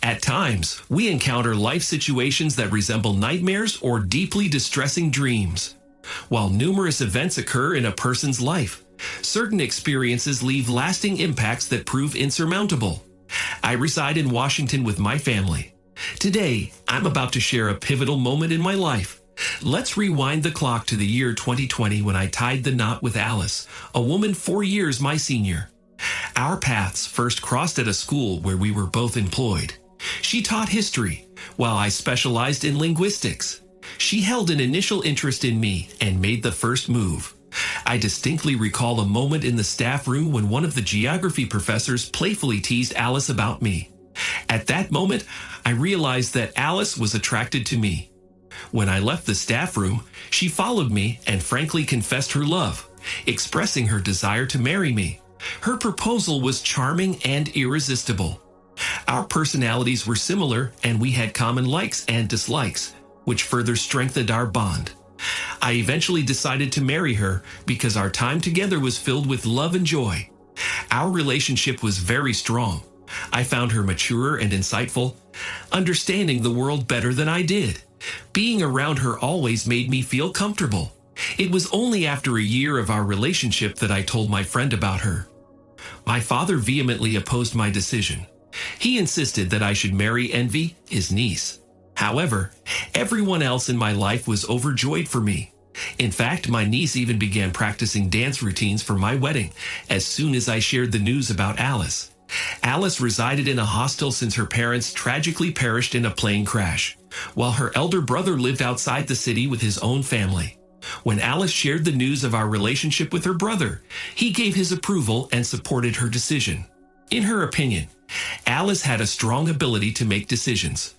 At times, we encounter life situations that resemble nightmares or deeply distressing dreams. While numerous events occur in a person's life, certain experiences leave lasting impacts that prove insurmountable. I reside in Washington with my family. Today, I'm about to share a pivotal moment in my life. Let's rewind the clock to the year 2020 when I tied the knot with Alice, a woman 4 years my senior. Our paths first crossed at a school where we were both employed. She taught history, while I specialized in linguistics. She held an initial interest in me and made the first move. I distinctly recall a moment in the staff room when one of the geography professors playfully teased Alice about me. At that moment, I realized that Alice was attracted to me. When I left the staff room, she followed me and frankly confessed her love, expressing her desire to marry me. Her proposal was charming and irresistible. Our personalities were similar and we had common likes and dislikes, which further strengthened our bond. I eventually decided to marry her because our time together was filled with love and joy. Our relationship was very strong. I found her mature and insightful, understanding the world better than I did. Being around her always made me feel comfortable. It was only after a year of our relationship that I told my friend about her. My father vehemently opposed my decision. He insisted that I should marry Envy, his niece. However, everyone else in my life was overjoyed for me. In fact, my niece even began practicing dance routines for my wedding as soon as I shared the news about Alice. Alice resided in a hostel since her parents tragically perished in a plane crash, while her elder brother lived outside the city with his own family. When Alice shared the news of our relationship with her brother, he gave his approval and supported her decision. In her opinion, Alice had a strong ability to make decisions.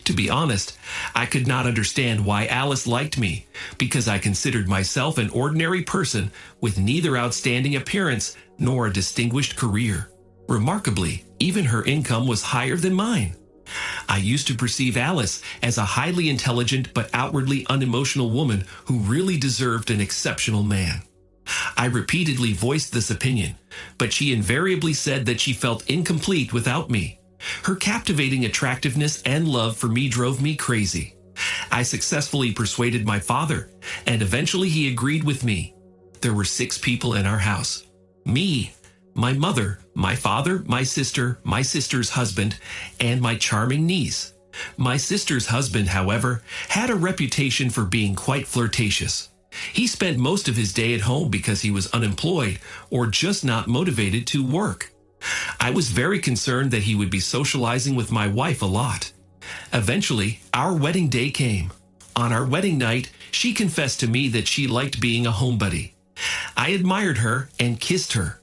To be honest, I could not understand why Alice liked me, because I considered myself an ordinary person with neither outstanding appearance nor a distinguished career. Remarkably, even her income was higher than mine. I used to perceive Alice as a highly intelligent but outwardly unemotional woman who really deserved an exceptional man. I repeatedly voiced this opinion, but she invariably said that she felt incomplete without me. Her captivating attractiveness and love for me drove me crazy. I successfully persuaded my father, and eventually he agreed with me. There were 6 people in our house. Me, my mother, my father, my sister's husband, and my charming niece. My sister's husband, however, had a reputation for being quite flirtatious. He spent most of his day at home because he was unemployed or just not motivated to work. I was very concerned that he would be socializing with my wife a lot. Eventually, our wedding day came. On our wedding night, she confessed to me that she liked being a homebody. I admired her and kissed her.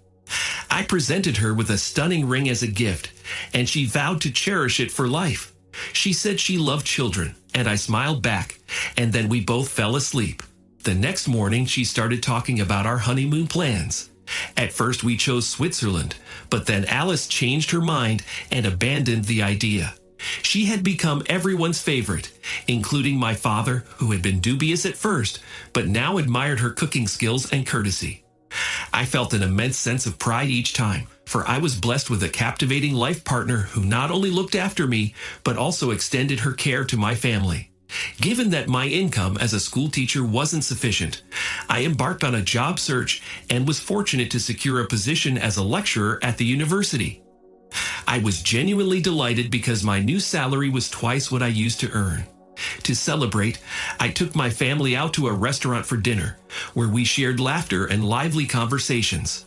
I presented her with a stunning ring as a gift, and she vowed to cherish it for life. She said she loved children, and I smiled back, and then we both fell asleep. The next morning, she started talking about our honeymoon plans. At first, we chose Switzerland, but then Alice changed her mind and abandoned the idea. She had become everyone's favorite, including my father, who had been dubious at first, but now admired her cooking skills and courtesy. I felt an immense sense of pride each time, for I was blessed with a captivating life partner who not only looked after me, but also extended her care to my family. Given that my income as a school teacher wasn't sufficient, I embarked on a job search and was fortunate to secure a position as a lecturer at the university. I was genuinely delighted because my new salary was twice what I used to earn. To celebrate, I took my family out to a restaurant for dinner, where we shared laughter and lively conversations.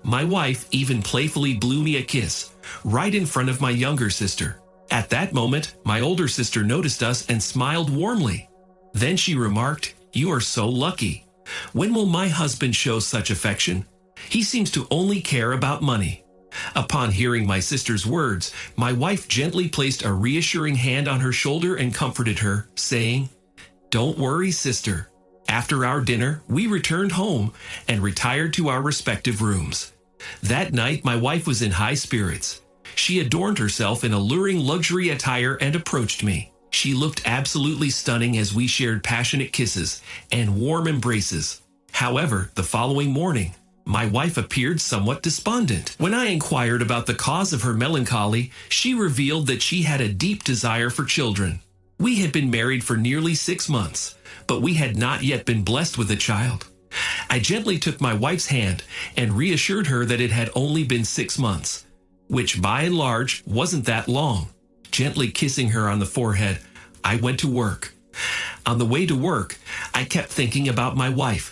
My wife even playfully blew me a kiss, right in front of my younger sister. At that moment, my older sister noticed us and smiled warmly. Then she remarked, "You are so lucky. When will my husband show such affection? He seems to only care about money." Upon hearing my sister's words, my wife gently placed a reassuring hand on her shoulder and comforted her, saying, "Don't worry, sister." After our dinner, we returned home and retired to our respective rooms. That night, my wife was in high spirits. She adorned herself in alluring luxury attire and approached me. She looked absolutely stunning as we shared passionate kisses and warm embraces. However, the following morning, My wife appeared somewhat despondent. When I inquired about the cause of her melancholy, she revealed that she had a deep desire for children. We had been married for nearly 6 months, but we had not yet been blessed with a child. I gently took my wife's hand and reassured her that it had only been 6 months, which by and large wasn't that long. Gently kissing her on the forehead, I went to work. On the way to work, I kept thinking about my wife.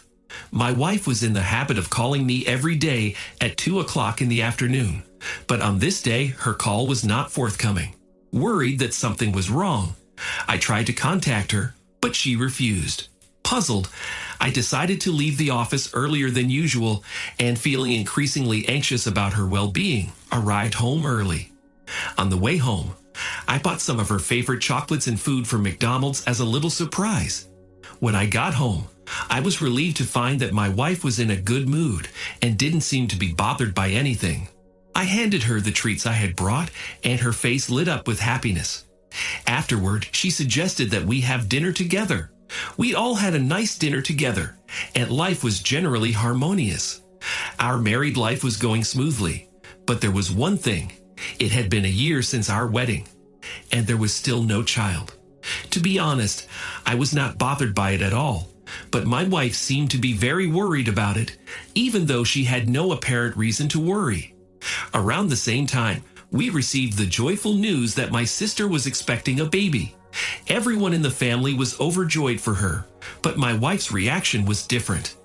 My wife was in the habit of calling me every day at 2 o'clock in the afternoon, but on this day, her call was not forthcoming. Worried that something was wrong, I tried to contact her, but she refused. Puzzled, I decided to leave the office earlier than usual and, feeling increasingly anxious about her well-being, arrived home early. On the way home, I bought some of her favorite chocolates and food from McDonald's as a little surprise. When I got home, I was relieved to find that my wife was in a good mood and didn't seem to be bothered by anything. I handed her the treats I had brought, and her face lit up with happiness. Afterward, she suggested that we have dinner together. We all had a nice dinner together, and life was generally harmonious. Our married life was going smoothly, but there was one thing. It had been a year since our wedding, and there was still no child. To be honest, I was not bothered by it at all, but my wife seemed to be very worried about it, even though she had no apparent reason to worry. Around the same time, we received the joyful news that my sister was expecting a baby. Everyone in the family was overjoyed for her, but my wife's reaction was different.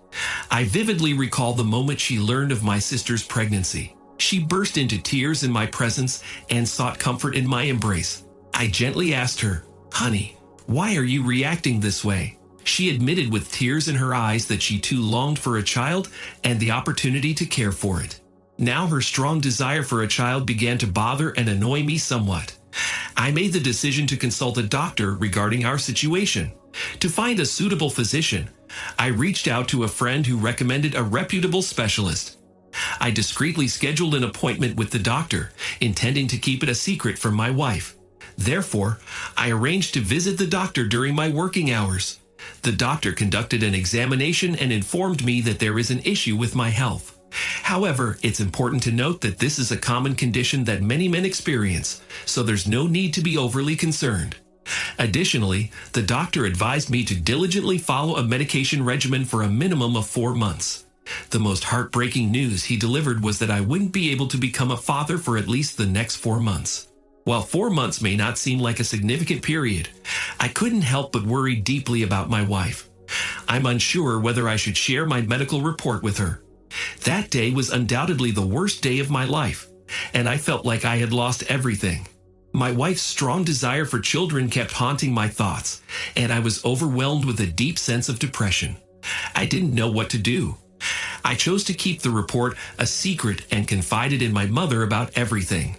I vividly recall the moment she learned of my sister's pregnancy. She burst into tears in my presence and sought comfort in my embrace. I gently asked her, "Honey, why are you reacting this way?" She admitted with tears in her eyes that she too longed for a child and the opportunity to care for it. Now her strong desire for a child began to bother and annoy me somewhat. I made the decision to consult a doctor regarding our situation. To find a suitable physician, I reached out to a friend who recommended a reputable specialist. I discreetly scheduled an appointment with the doctor, intending to keep it a secret from my wife. Therefore, I arranged to visit the doctor during my working hours. The doctor conducted an examination and informed me that there is an issue with my health. However, it's important to note that this is a common condition that many men experience, so there's no need to be overly concerned. Additionally, the doctor advised me to diligently follow a medication regimen for a minimum of 4 months. The most heartbreaking news he delivered was that I wouldn't be able to become a father for at least the next 4 months. While 4 months may not seem like a significant period, I couldn't help but worry deeply about my wife. I'm unsure whether I should share my medical report with her. That day was undoubtedly the worst day of my life, and I felt like I had lost everything. My wife's strong desire for children kept haunting my thoughts, and I was overwhelmed with a deep sense of depression. I didn't know what to do. I chose to keep the report a secret and confided in my mother about everything.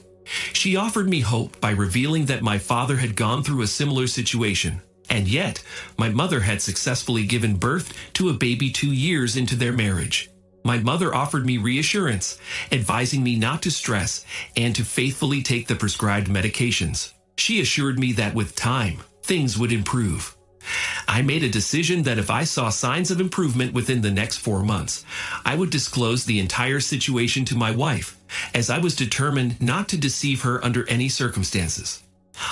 She offered me hope by revealing that my father had gone through a similar situation, and yet my mother had successfully given birth to a baby 2 years into their marriage. My mother offered me reassurance, advising me not to stress and to faithfully take the prescribed medications. She assured me that with time, things would improve. I made a decision that if I saw signs of improvement within the next 4 months, I would disclose the entire situation to my wife, as I was determined not to deceive her under any circumstances.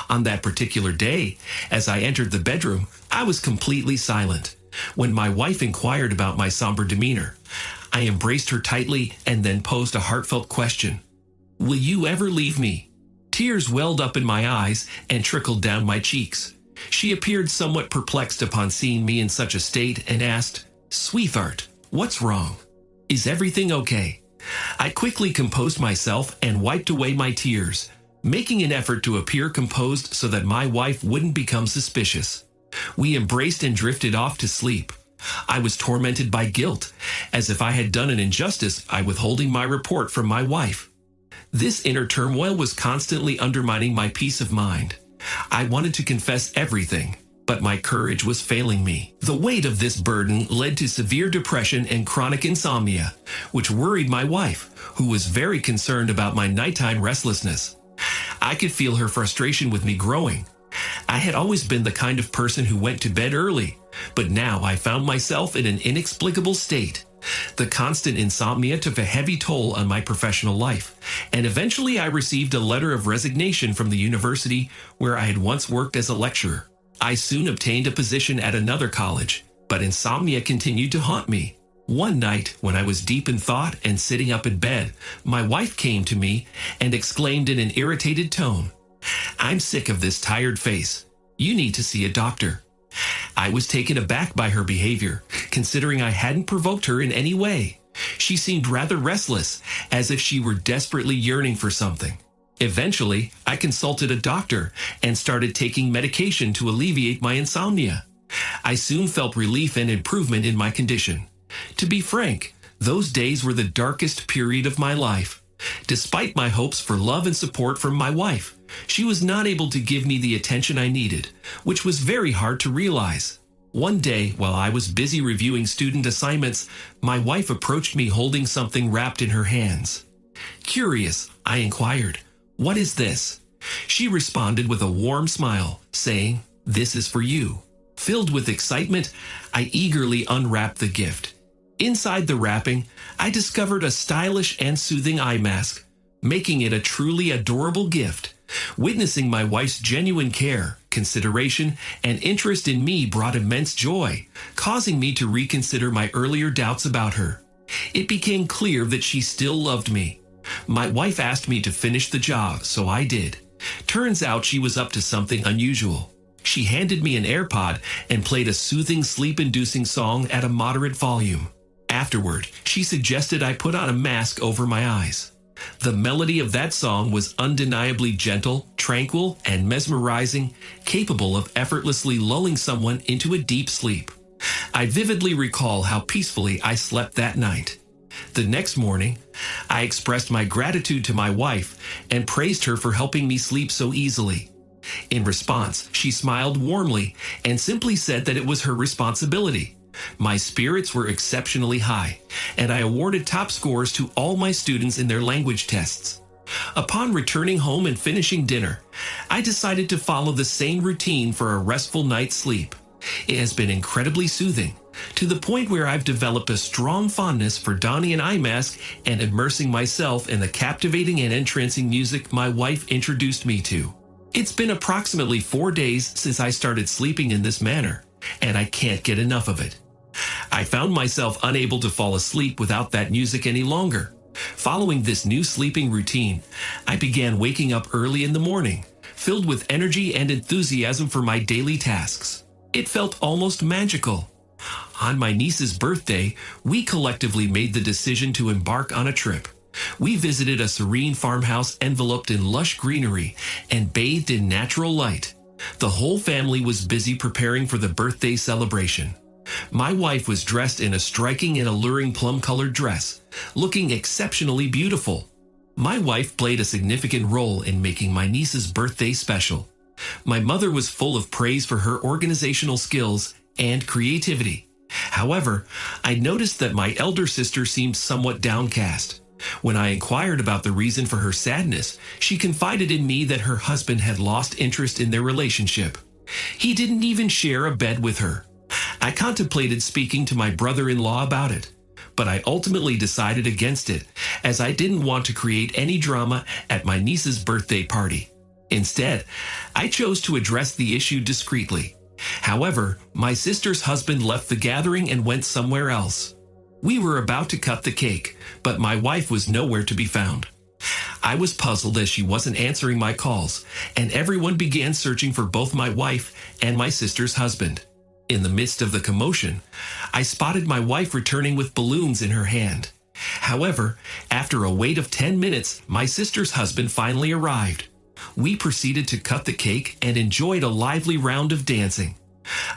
On that particular day, as I entered the bedroom, I was completely silent. When my wife inquired about my somber demeanor, I embraced her tightly and then posed a heartfelt question. "Will you ever leave me?" Tears welled up in my eyes and trickled down my cheeks. She appeared somewhat perplexed upon seeing me in such a state and asked, "Sweetheart, what's wrong? Is everything okay?" I quickly composed myself and wiped away my tears, making an effort to appear composed so that my wife wouldn't become suspicious. We embraced and drifted off to sleep. I was tormented by guilt, as if I had done an injustice by withholding my report from my wife. This inner turmoil was constantly undermining my peace of mind. I wanted to confess everything, but my courage was failing me. The weight of this burden led to severe depression and chronic insomnia, which worried my wife, who was very concerned about my nighttime restlessness. I could feel her frustration with me growing. I had always been the kind of person who went to bed early, but now I found myself in an inexplicable state. The constant insomnia took a heavy toll on my professional life, and eventually I received a letter of resignation from the university where I had once worked as a lecturer. I soon obtained a position at another college, but insomnia continued to haunt me. One night, when I was deep in thought and sitting up in bed, my wife came to me and exclaimed in an irritated tone, "I'm sick of this tired face. You need to see a doctor." I was taken aback by her behavior, considering I hadn't provoked her in any way. She seemed rather restless, as if she were desperately yearning for something. Eventually, I consulted a doctor and started taking medication to alleviate my insomnia. I soon felt relief and improvement in my condition. To be frank, those days were the darkest period of my life. Despite my hopes for love and support from my wife, she was not able to give me the attention I needed, which was very hard to realize. One day, while I was busy reviewing student assignments, my wife approached me holding something wrapped in her hands. Curious, I inquired, "What is this?" She responded with a warm smile, saying, "This is for you." Filled with excitement, I eagerly unwrapped the gift. Inside the wrapping, I discovered a stylish and soothing eye mask, making it a truly adorable gift. Witnessing my wife's genuine care, consideration, and interest in me brought immense joy, causing me to reconsider my earlier doubts about her. It became clear that she still loved me. My wife asked me to finish the job, so I did. Turns out she was up to something unusual. She handed me an AirPod and played a soothing, sleep-inducing song at a moderate volume. Afterward, she suggested I put on a mask over my eyes. The melody of that song was undeniably gentle, tranquil, and mesmerizing, capable of effortlessly lulling someone into a deep sleep. I vividly recall how peacefully I slept that night. The next morning, I expressed my gratitude to my wife and praised her for helping me sleep so easily. In response, she smiled warmly and simply said that it was her responsibility. My spirits were exceptionally high, and I awarded top scores to all my students in their language tests. Upon returning home and finishing dinner, I decided to follow the same routine for a restful night's sleep. It has been incredibly soothing, to the point where I've developed a strong fondness for donning an eye mask and immersing myself in the captivating and entrancing music my wife introduced me to. It's been approximately 4 days since I started sleeping in this manner, and I can't get enough of it. I found myself unable to fall asleep without that music any longer. Following this new sleeping routine, I began waking up early in the morning, filled with energy and enthusiasm for my daily tasks. It felt almost magical. On my niece's birthday, we collectively made the decision to embark on a trip. We visited a serene farmhouse enveloped in lush greenery and bathed in natural light. The whole family was busy preparing for the birthday celebration. My wife was dressed in a striking and alluring plum-colored dress, looking exceptionally beautiful. My wife played a significant role in making my niece's birthday special. My mother was full of praise for her organizational skills and creativity. However, I noticed that my elder sister seemed somewhat downcast. When I inquired about the reason for her sadness, she confided in me that her husband had lost interest in their relationship. He didn't even share a bed with her. I contemplated speaking to my brother-in-law about it, but I ultimately decided against it, as I didn't want to create any drama at my niece's birthday party. Instead, I chose to address the issue discreetly. However, my sister's husband left the gathering and went somewhere else. We were about to cut the cake, but my wife was nowhere to be found. I was puzzled as she wasn't answering my calls, and everyone began searching for both my wife and my sister's husband. In the midst of the commotion, I spotted my wife returning with balloons in her hand. However, after a wait of 10 minutes, my sister's husband finally arrived. We proceeded to cut the cake and enjoyed a lively round of dancing.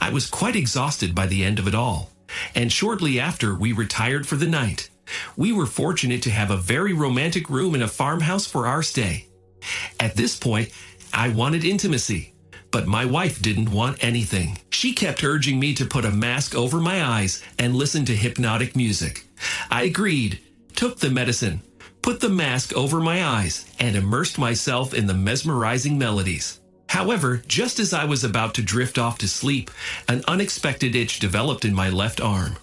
I was quite exhausted by the end of it all, and shortly after, we retired for the night. We were fortunate to have a very romantic room in a farmhouse for our stay. At this point, I wanted intimacy, but my wife didn't want anything. She kept urging me to put a mask over my eyes and listen to hypnotic music. I agreed, took the medicine, put the mask over my eyes, and immersed myself in the mesmerizing melodies. However, just as I was about to drift off to sleep, an unexpected itch developed in my left arm.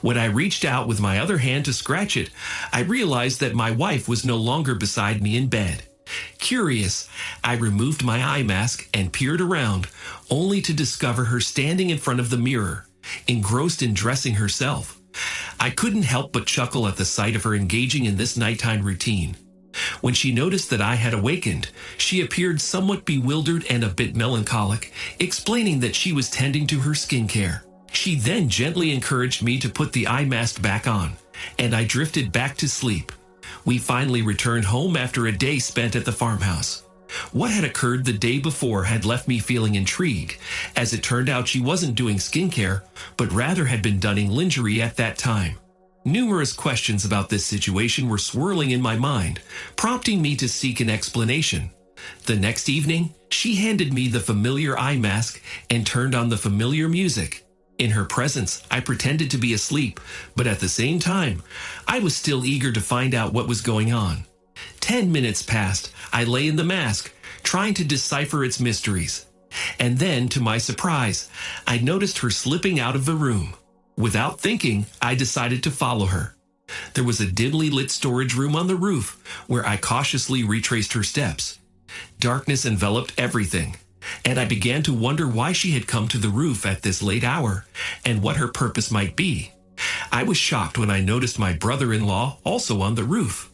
When I reached out with my other hand to scratch it, I realized that my wife was no longer beside me in bed. Curious, I removed my eye mask and peered around, only to discover her standing in front of the mirror, engrossed in dressing herself. I couldn't help but chuckle at the sight of her engaging in this nighttime routine. When she noticed that I had awakened, she appeared somewhat bewildered and a bit melancholic, explaining that she was tending to her skincare. She then gently encouraged me to put the eye mask back on, and I drifted back to sleep. We finally returned home after a day spent at the farmhouse. What had occurred the day before had left me feeling intrigued, as it turned out she wasn't doing skincare, but rather had been donning lingerie at that time. Numerous questions about this situation were swirling in my mind, prompting me to seek an explanation. The next evening, she handed me the familiar eye mask and turned on the familiar music. In her presence, I pretended to be asleep, but at the same time, I was still eager to find out what was going on. 10 minutes passed. I lay in the mask, trying to decipher its mysteries. And then, to my surprise, I noticed her slipping out of the room. Without thinking, I decided to follow her. There was a dimly lit storage room on the roof, where I cautiously retraced her steps. Darkness enveloped everything, and I began to wonder why she had come to the roof at this late hour, and what her purpose might be. I was shocked when I noticed my brother-in-law also on the roof.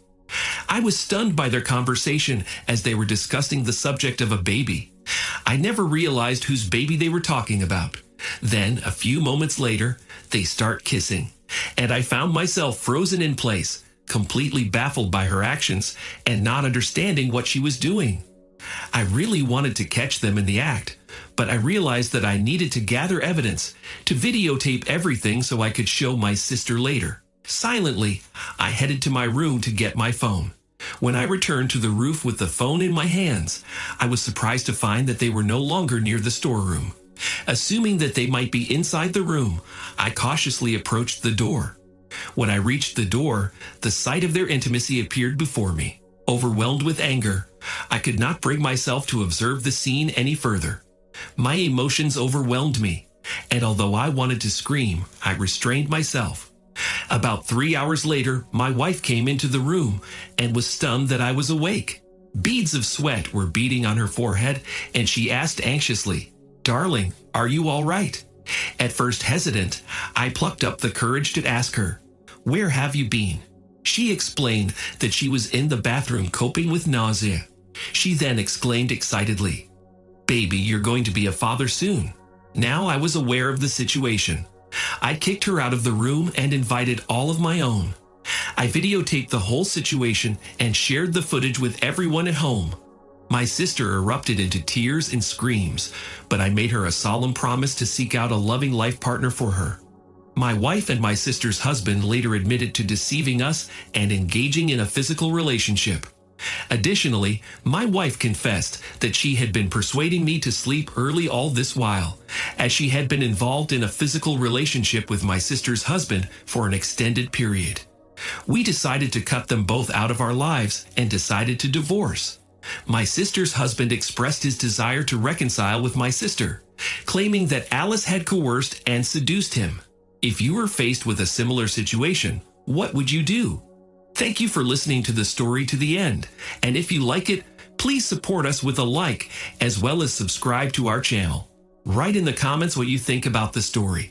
I was stunned by their conversation as they were discussing the subject of a baby. I never realized whose baby they were talking about. Then, a few moments later, they start kissing, and I found myself frozen in place, completely baffled by her actions and not understanding what she was doing. I really wanted to catch them in the act, but I realized that I needed to gather evidence, to videotape everything so I could show my sister later. Silently, I headed to my room to get my phone. When I returned to the roof with the phone in my hands, I was surprised to find that they were no longer near the storeroom. Assuming that they might be inside the room, I cautiously approached the door. When I reached the door, the sight of their intimacy appeared before me. Overwhelmed with anger, I could not bring myself to observe the scene any further. My emotions overwhelmed me, and although I wanted to scream, I restrained myself. About 3 hours later, my wife came into the room and was stunned that I was awake. Beads of sweat were beading on her forehead, and she asked anxiously, "Darling, are you all right?" At first hesitant, I plucked up the courage to ask her, "Where have you been?" She explained that she was in the bathroom coping with nausea. She then exclaimed excitedly, "Baby, you're going to be a father soon." Now I was aware of the situation. I kicked her out of the room and invited all of my own. I videotaped the whole situation and shared the footage with everyone at home. My sister erupted into tears and screams, but I made her a solemn promise to seek out a loving life partner for her. My wife and my sister's husband later admitted to deceiving us and engaging in a physical relationship. Additionally, my wife confessed that she had been persuading me to sleep early all this while, as she had been involved in a physical relationship with my sister's husband for an extended period. We decided to cut them both out of our lives and decided to divorce. My sister's husband expressed his desire to reconcile with my sister, claiming that Alice had coerced and seduced him. If you were faced with a similar situation, what would you do? Thank you for listening to the story to the end, and if you like it, please support us with a like, as well as subscribe to our channel. Write in the comments what you think about the story.